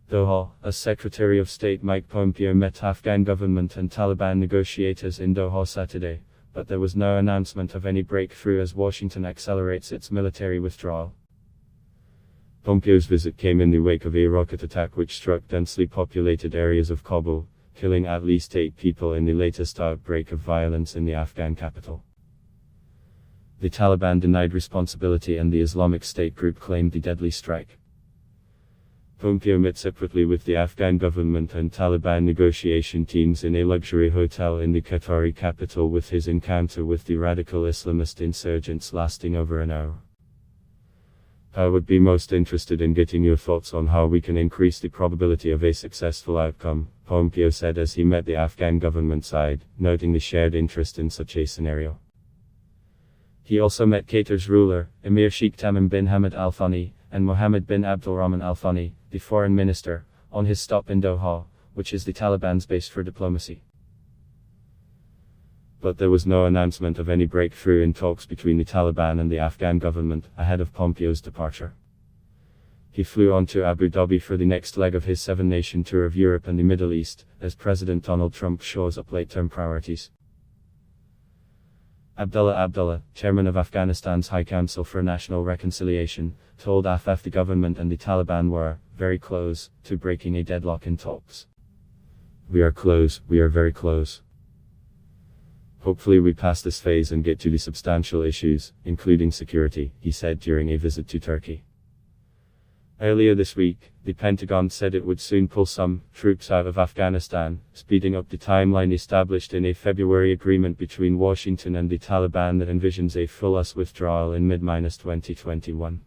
Doha, as Secretary of State Mike Pompeo met Afghan government and Taliban negotiators in Doha Saturday, but there was no announcement of any breakthrough as Washington accelerates its military withdrawal. Pompeo's visit came in the wake of a rocket attack which struck densely populated areas of Kabul, killing at least 8 people in the latest outbreak of violence in the Afghan capital. The Taliban denied responsibility and the Islamic State group claimed the deadly strike. Pompeo met separately with the Afghan government and Taliban negotiation teams in a luxury hotel in the Qatari capital, with his encounter with the radical Islamist insurgents lasting over an hour. "I would be most interested in getting your thoughts on how we can increase the probability of a successful outcome," Pompeo said as he met the Afghan government side, noting the shared interest in such a scenario. He also met Qatar's ruler, Emir Sheikh Tamim bin Hamad Al Thani, and Mohammed bin Abdulrahman Al Thani, the foreign minister, on his stop in Doha, which is the Taliban's base for diplomacy. But there was no announcement of any breakthrough in talks between the Taliban and the Afghan government ahead of Pompeo's departure. He flew on to Abu Dhabi for the next leg of his 7-nation tour of Europe and the Middle East, as President Donald Trump shores up late-term priorities. Abdullah Abdullah, chairman of Afghanistan's High Council for National Reconciliation, told AFF the government and the Taliban were very close to breaking a deadlock in talks. "We are close, we are very close. Hopefully we pass this phase and get to the substantial issues, including security," he said during a visit to Turkey. Earlier this week, the Pentagon said it would soon pull some troops out of Afghanistan, speeding up the timeline established in a February agreement between Washington and the Taliban that envisions a full US withdrawal in mid-2021.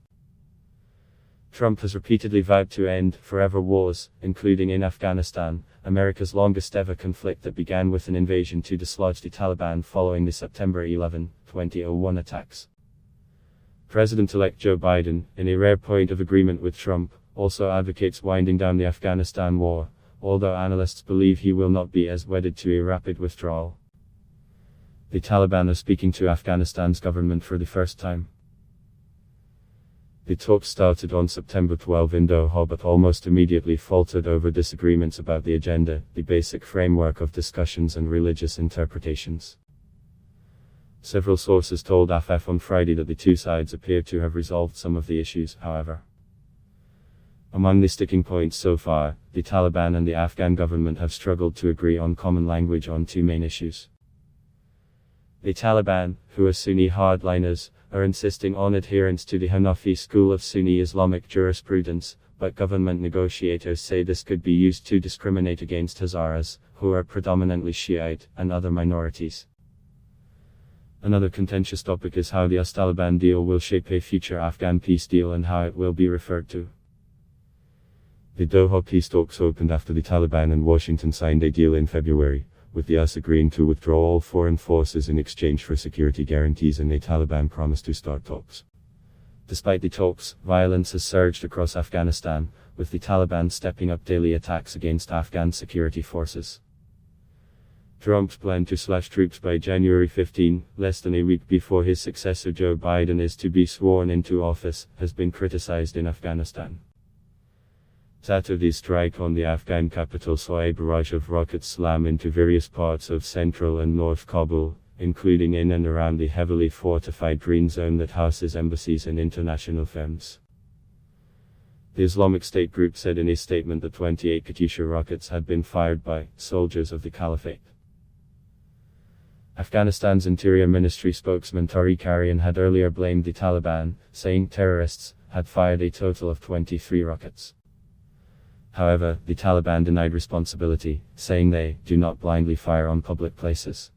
Trump has repeatedly vowed to end forever wars, including in Afghanistan, America's longest-ever conflict that began with an invasion to dislodge the Taliban following the September 11, 2001 attacks. President-elect Joe Biden, in a rare point of agreement with Trump, also advocates winding down the Afghanistan war, although analysts believe he will not be as wedded to a rapid withdrawal. The Taliban are speaking to Afghanistan's government for the first time. The talks started on September 12 in Doha but almost immediately faltered over disagreements about the agenda, the basic framework of discussions and religious interpretations. Several sources told AFF on Friday that the two sides appear to have resolved some of the issues, however. Among the sticking points so far, the Taliban and the Afghan government have struggled to agree on common language on 2 main issues. The Taliban, who are Sunni hardliners, are insisting on adherence to the Hanafi school of Sunni Islamic jurisprudence, but government negotiators say this could be used to discriminate against Hazaras, who are predominantly Shiite, and other minorities. Another contentious topic is how the US-Taliban deal will shape a future Afghan peace deal and how it will be referred to. The Doha peace talks opened after the Taliban and Washington signed a deal in February, with the US agreeing to withdraw all foreign forces in exchange for security guarantees and a Taliban promise to start talks. Despite the talks, violence has surged across Afghanistan, with the Taliban stepping up daily attacks against Afghan security forces. Trump's plan to slash troops by January 15, less than a week before his successor Joe Biden is to be sworn into office, has been criticized in Afghanistan. Saturday's strike on the Afghan capital saw a barrage of rockets slam into various parts of central and north Kabul, including in and around the heavily fortified green zone that houses embassies and international firms. The Islamic State group said in a statement that 28 Katyusha rockets had been fired by soldiers of the Caliphate. Afghanistan's Interior Ministry spokesman Tariq Arian had earlier blamed the Taliban, saying terrorists had fired a total of 23 rockets. However, the Taliban denied responsibility, saying they do not blindly fire on public places.